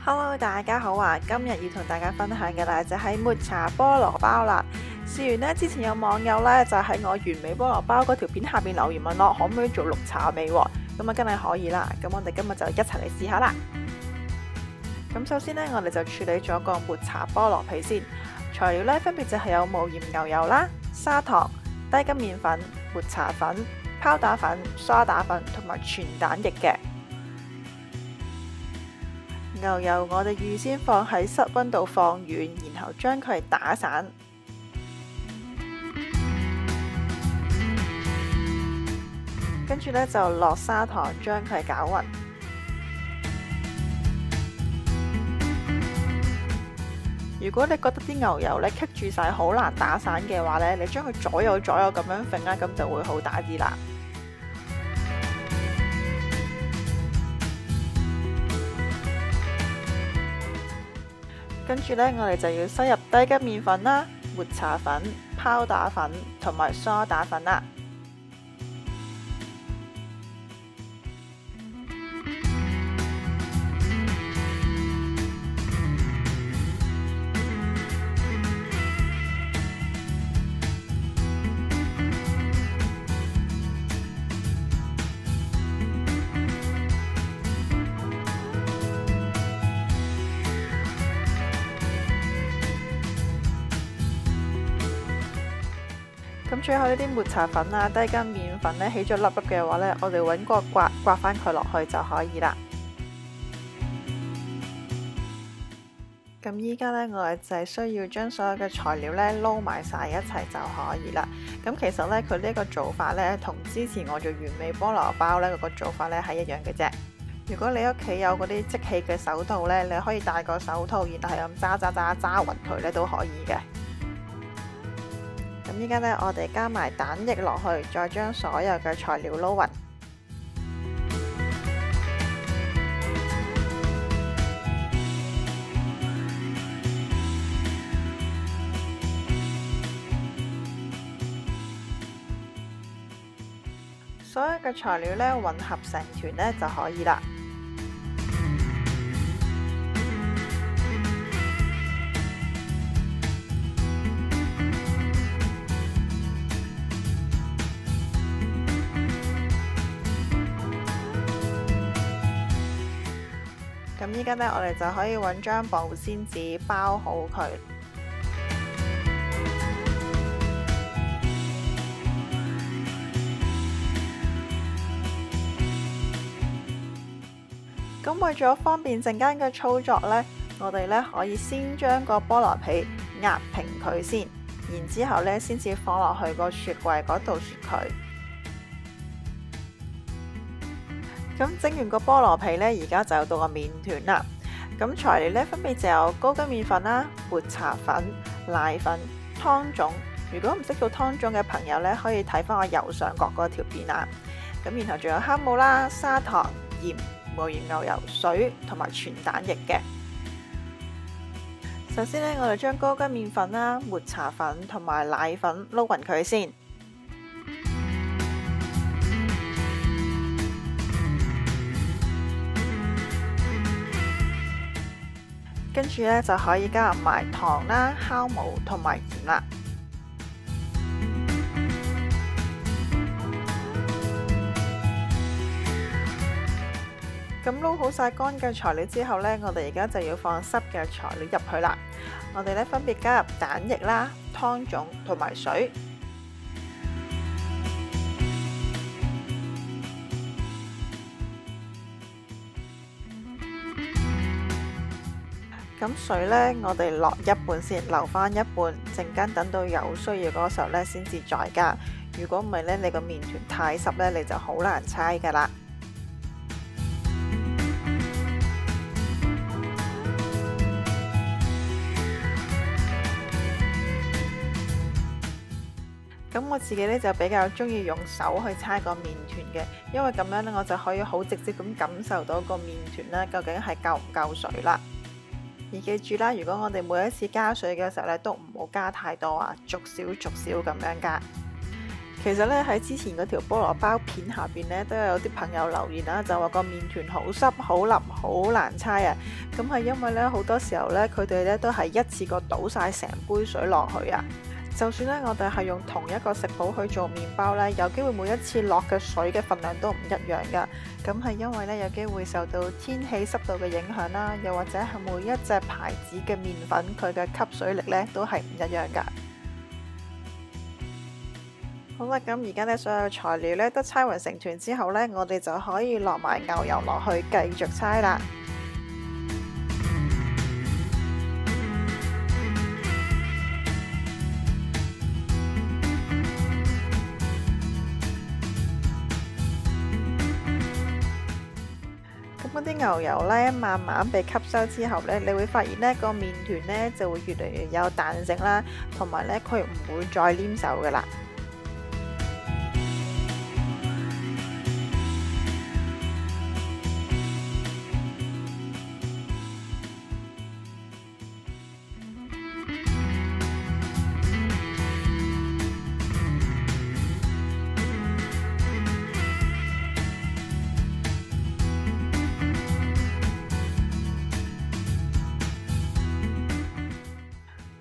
Hello，大家好啊！今日要同大家分享嘅呢就係抹茶菠蘿包啦。試完呢，之前有網友呢就喺我完美菠蘿包嗰條片下邊留言問我可唔可以做綠茶味喎？咁啊，梗係可以啦。咁我哋今日就一齊嚟試下啦。咁首先呢，我哋就處理咗個抹茶菠蘿皮先。材料呢，分別就係有無鹽牛油啦、砂糖、低筋麵粉、抹茶粉、泡打粉、梳打粉同埋全蛋液嘅。牛油我哋預先放喺室溫度放軟，然後將佢打散。跟住呢，就落砂糖，將佢攪勻。如果你覺得啲牛油呢棘住晒，好難打散嘅話呢，你將佢左右咁樣揈啦，咁就會好打啲啦。跟住呢，我哋就要塞入低筋麵粉啦、抹茶粉、泡打粉同埋梳打粉啦。咁最後呢啲抹茶粉啊、低筋麵粉呢，起咗粒粒嘅話呢，我哋揾個刮翻佢落去就可以啦。咁依家呢，我哋就係需要將所有嘅材料呢撈埋晒一齊就可以啦。咁其實呢，佢呢個做法呢，同之前我做完美菠蘿包呢嗰個做法呢係一樣嘅啫。如果你屋企有嗰啲即棄嘅手套呢，你可以戴個手套，然後係咁揸勻佢呢都可以嘅。咁依家呢，我哋加埋蛋液落去，再將所有嘅材料撈勻。所有嘅材料呢，混合成團呢就可以啦。咁依家呢，我哋就可以揾張保鮮紙包好佢。咁為咗方便陣間嘅操作呢，我哋呢可以先將個菠蘿皮壓平佢先，然之後呢先至放落去個雪櫃嗰度雪佢。咁整完個菠蘿皮呢，而家就到個麵團啦。咁材料呢，分別就有高筋麵粉啦、抹茶粉、奶粉、湯種。如果唔識做湯種嘅朋友呢，可以睇翻我右上角嗰條片啊。咁然後仲有酵母啦、砂糖、鹽、無鹽牛油、水同埋全蛋液嘅。首先呢，我哋將高筋麵粉啦、抹茶粉同埋奶粉撈勻佢先。跟住呢，就可以加入埋糖啦、酵母同埋鹽啦。咁撈好晒乾嘅材料之後呢，我哋而家就要放濕嘅材料入去啦。我哋呢，分別加入蛋液啦、湯種同埋水。咁水呢，我哋落一半先，留翻一半，陣間等到有需要嗰時候呢，先至再加。如果唔係呢，你個麵團太濕呢，你就好難搓噶啦。咁我自己呢，就比較中意用手去搓個麵團嘅，因為咁樣呢，我就可以好直接咁感受到個麵團呢究竟係夠唔夠水啦。而記住啦，如果我哋每一次加水嘅時候咧，都唔好加太多啊，逐少咁樣加。其實咧喺之前嗰條菠蘿包片下邊咧都有啲朋友留言啦，就話個麵團好濕、好腍、好難猜啊！咁係因為咧好多時候咧佢哋咧都係一次過倒晒成杯水落去啊！就算咧我哋係用同一個食譜去做麵包咧，有機會每一次落嘅水嘅份量都唔一樣噶。咁係因為咧有機會受到天氣濕度嘅影響啦，又或者係每一隻牌子嘅麵粉佢嘅吸水力咧都係唔一樣噶。好啦，咁而家咧所有材料咧都猜勻成團之後咧，我哋就可以落埋牛油落去繼續猜啦。咁嗰啲牛油咧慢慢被吸收之後咧，你會發現咧個麵團咧就會越嚟越有彈性啦，同埋咧佢唔會再黏手噶啦。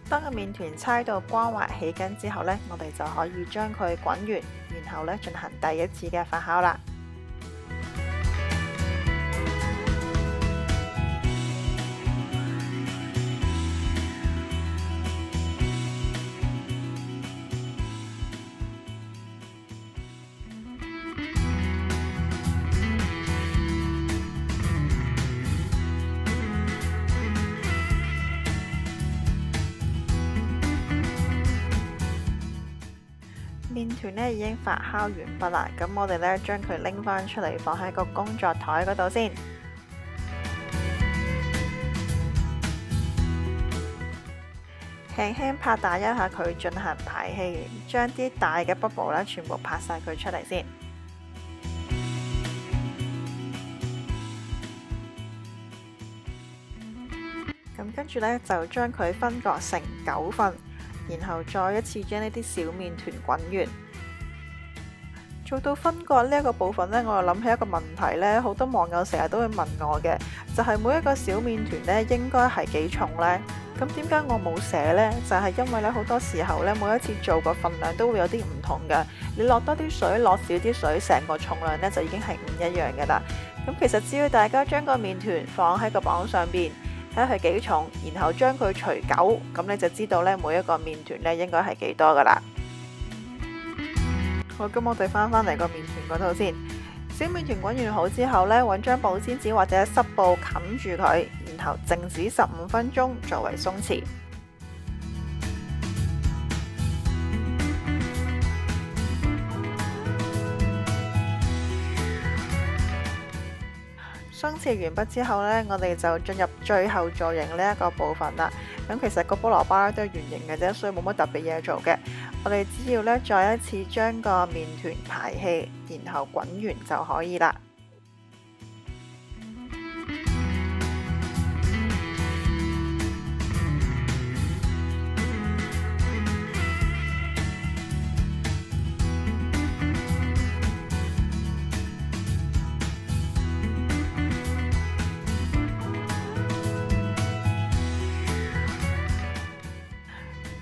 當個麵團猜到光滑起筋之後呢，我哋就可以將佢滾完，然後呢進行第一次嘅發酵啦。麵團咧已經發酵完畢啦，咁我哋咧將佢拎翻出嚟放喺個工作台嗰度先，輕輕拍打一下佢進行排氣，將啲大嘅 bubble 咧全部拍晒佢出嚟先。咁跟住咧就將佢分割成9份。然後再一次將呢啲小麵團滾完，做到分割呢一個部分呢，我又諗起一個問題呢，好多網友成日都會問我嘅，就係每一個小麵團呢應該係幾重呢？咁點解我冇寫呢？就係因為呢好多時候呢，每一次做個份量都會有啲唔同嘅，你落多啲水，落少啲水，成個重量呢就已經係唔一樣嘅啦。咁其實只要大家將個麵團放喺個磅上邊，睇下佢幾重，然後將佢除9，咁你就知道咧每一個麵團咧應該係幾多噶啦。好，咁我哋翻嚟個麵團嗰度先。小麵團滾完好之後咧，揾張保鮮紙或者濕布冚住佢，然後靜止15分鐘作為鬆弛。鬆弛完畢之後呢，我哋就進入最後造型呢一個部分啦。咁其實個菠蘿包都係圓形嘅啫，所以冇乜特別嘢做嘅。我哋只要呢再一次將個麵團排氣，然後滾完就可以啦。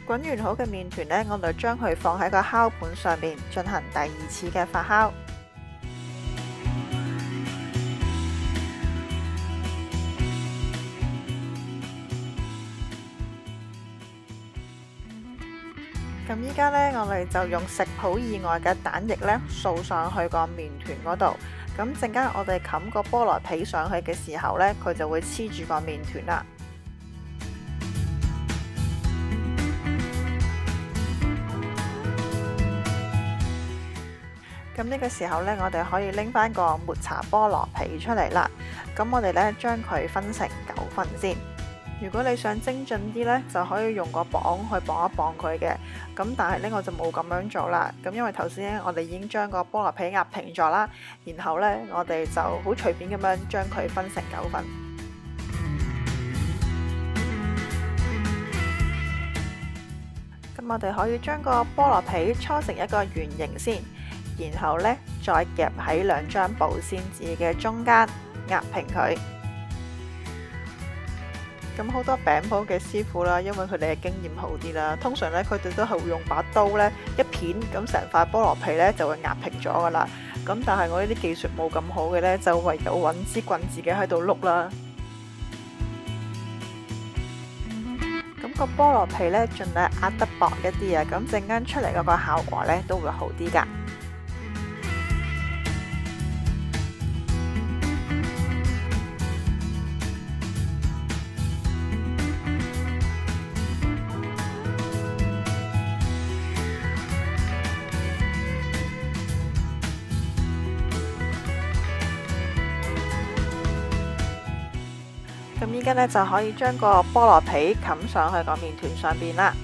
滾完好嘅麵團呢，我哋將佢放喺個烤盤上面進行第2次嘅發酵。咁依家呢，我哋就用食譜以外嘅蛋液呢掃上去個麵團嗰度。咁陣間我哋冚個菠蘿皮上去嘅時候呢，佢就會黐住個麵團啦。咁呢個時候呢，我哋可以拎翻個抹茶菠蘿皮出嚟啦。咁我哋呢，將佢分成9份先。如果你想精進啲呢，就可以用個磅去磅一磅佢嘅。咁但係呢，我就冇咁樣做啦。咁因為頭先我哋已經將個菠蘿皮壓平咗啦，然後呢，我哋就好隨便咁樣將佢分成9份。咁我哋可以將個菠蘿皮搓成一個圓形先，然後呢，再夾喺兩張保鮮紙嘅中間壓平佢。咁好多餅鋪嘅師傅啦，因為佢哋嘅經驗好啲啦，通常呢，佢哋都係會用把刀呢一片，咁成塊菠蘿皮呢就會壓平咗噶啦。咁但係我呢啲技術冇咁好嘅呢，就唯有揾支棍自己喺度碌啦。咁個菠蘿皮呢，盡量壓得薄一啲啊，咁陣間出嚟嗰個效果呢都會好啲噶。咁依家呢，就可以將個菠蘿皮冚上去個麵團上邊啦。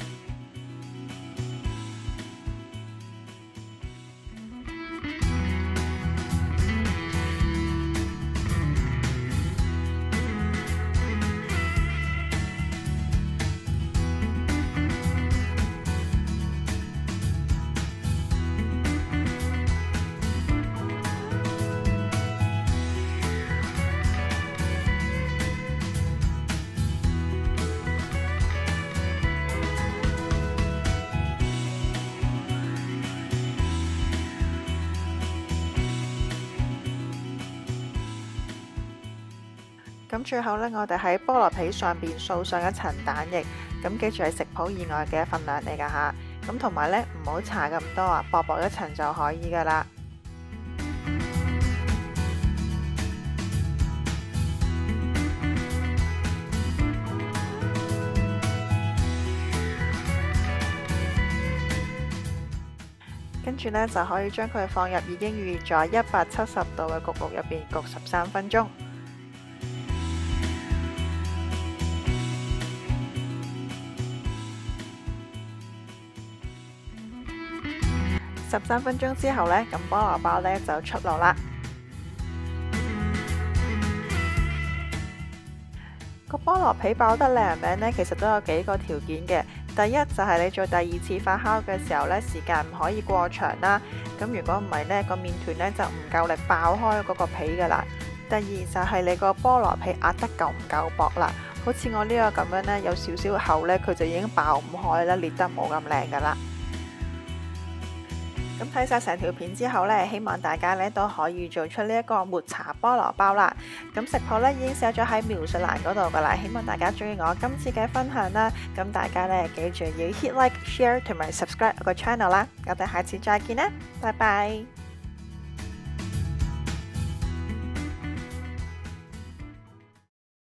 咁最後呢，我哋喺菠蘿皮上邊掃上一層蛋液，咁記住係食譜以外嘅份量嚟㗎吓。咁同埋呢，唔好搽咁多啊，薄薄一層就可以㗎啦。跟住呢，就可以將佢放入已經預熱咗170度嘅焗爐入邊焗13分鐘。13分鐘之後呢，咁菠蘿包呢就出爐啦。個菠蘿皮爆得靚唔靚呢？其實都有幾個條件嘅。第一就係你做第2次發酵嘅時候呢，時間唔可以過長啦。咁如果唔係呢，個麵團呢就唔夠力爆開嗰個皮噶啦。第二就係你個菠蘿皮壓得夠唔夠薄啦。好似我呢個咁樣呢，有少少厚呢，佢就已經爆唔開啦，裂得冇咁靚噶啦。咁睇晒成條片之後呢，希望大家呢都可以做出呢一個抹茶菠蘿包啦。咁食譜呢已經寫咗喺描述欄嗰度噶啦，希望大家中意我今次嘅分享啦。咁大家呢記住要 hit like、share 同埋 subscribe 我個 channel 啦。我哋下次再見啦，拜拜。